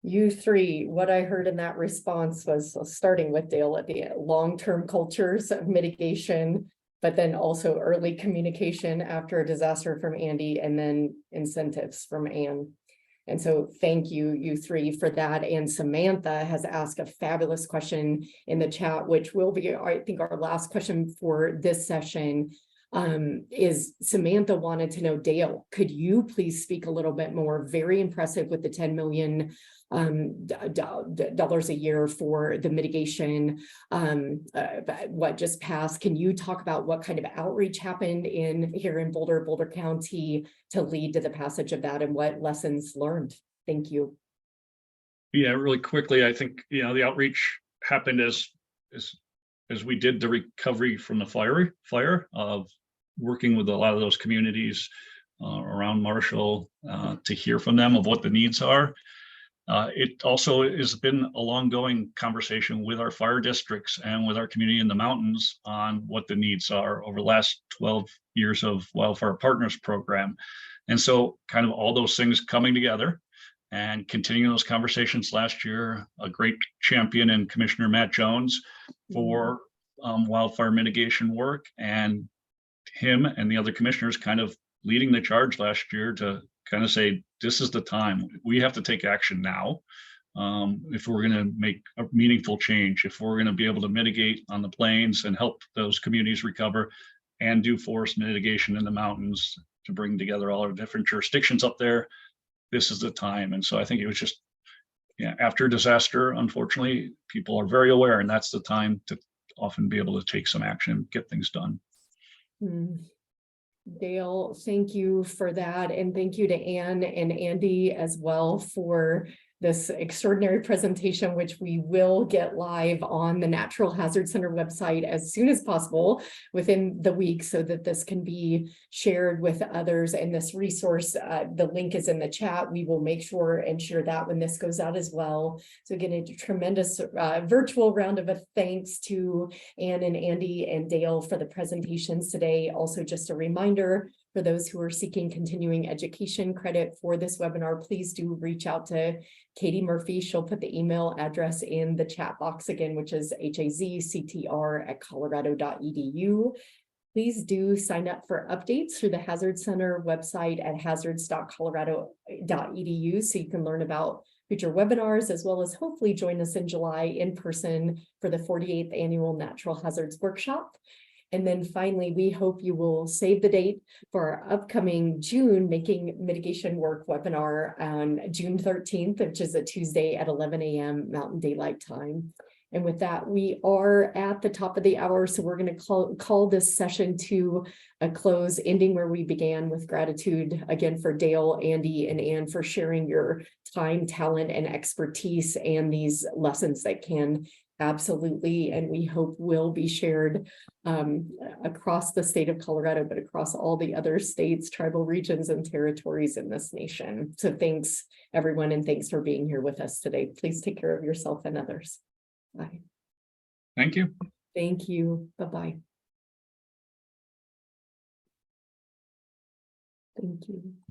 You 3, what I heard in that response was starting with Dale at the long-term cultures of mitigation, but then also early communication after a disaster from Andy, and then incentives from Anne. And so thank you, you 3 for that. And Samantha has asked a fabulous question in the chat, which will be, I think, our last question for this session. Is Samantha wanted to know, Dale, could you please speak a little bit more? Very impressive with the $10 million dollars a year for the mitigation, what just passed. Can you talk about what kind of outreach happened here in Boulder County to lead to the passage of that, and what lessons learned? Thank you. Yeah, really quickly, I think the outreach happened as we did the recovery from the fire of working with a lot of those communities around Marshall to hear from them of what the needs are. It also has been a long-going conversation with our fire districts and with our community in the mountains on what the needs are over the last 12 years of Wildfire Partners program. And so kind of all those things coming together and continuing those conversations last year, a great champion in Commissioner Matt Jones for wildfire mitigation work, and him and the other commissioners kind of leading the charge last year to kind of say, this is the time. We have to take action now if we're going to make a meaningful change, if we're going to be able to mitigate on the plains and help those communities recover and do forest mitigation in the mountains to bring together all our different jurisdictions up there. This is the time. And so I think it was just, after disaster, unfortunately, people are very aware, and that's the time to often be able to take some action and get things done. Dale, thank you for that. And thank you to Anne and Andy as well for this extraordinary presentation, which we will get live on the Natural Hazard Center website as soon as possible within the week, so that this can be shared with others. And this resource, the link is in the chat. We will make sure and share that when this goes out as well. So again, a tremendous virtual round of thanks to Anne and Andy and Dale for the presentations today. Also, just a reminder, for those who are seeking continuing education credit for this webinar, please do reach out to Katie Murphy. She'll put the email address in the chat box again, which is hazctr@colorado.edu. Please do sign up for updates through the Hazard Center website at hazards.colorado.edu, so you can learn about future webinars, as well as hopefully join us in July in person for the 48th annual Natural Hazards Workshop. And then finally, we hope you will save the date for our upcoming June Making Mitigation Work webinar on June 13th, which is a Tuesday at 11 a.m. Mountain Daylight Time. And with that, we are at the top of the hour, so we're going to call this session to a close, ending where we began, with gratitude again for Dale, Andy, and Ann for sharing your time, talent, and expertise, and these lessons that can absolutely, and we hope will be shared across the state of Colorado, but across all the other states, tribal regions, and territories in this nation. So thanks, everyone, and thanks for being here with us today. Please take care of yourself and others. Bye. Thank you. Thank you. Bye-bye. Thank you.